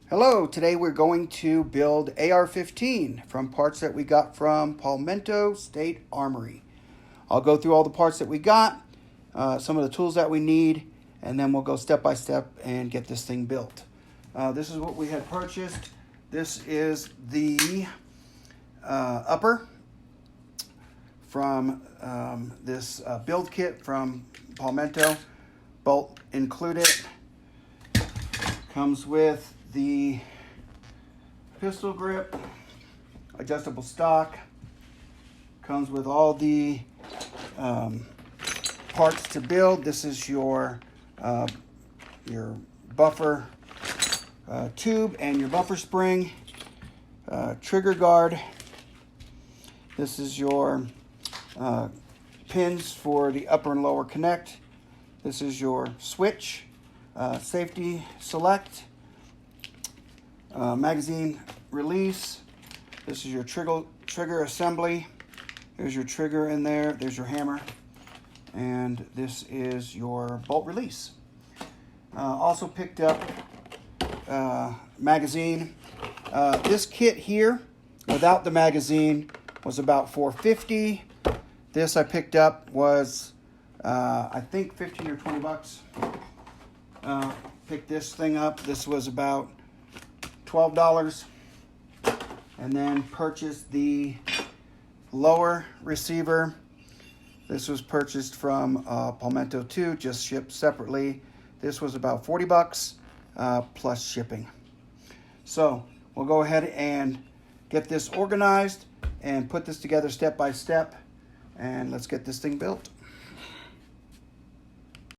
Hello, today we're going to build AR-15 from parts that we got from Palmetto State Armory. I'll go through all the parts that we got, some of the tools that we need, and then we'll go step by step and get this thing built. This is what we had purchased. This is the upper from this build kit from Palmetto, bolt included. Comes with the pistol grip, adjustable stock, comes with all the parts to build. This is your buffer tube and your buffer spring, trigger guard. This is your pins for the upper and lower connect. This is your switch, safety select, magazine release. This is your trigger assembly. There's your trigger in there. There's your hammer. And this is your bolt release. Also picked up magazine. This kit here, without the magazine, was about $4.50. This I picked up was, I think, 15 or 20 bucks. Picked this thing up. This was about $12. And then purchased the lower receiver. This was purchased from Palmetto 2, just shipped separately. This was about 40 bucks plus shipping. So we'll go ahead and get this organized and put this together step by step, and let's get this thing built.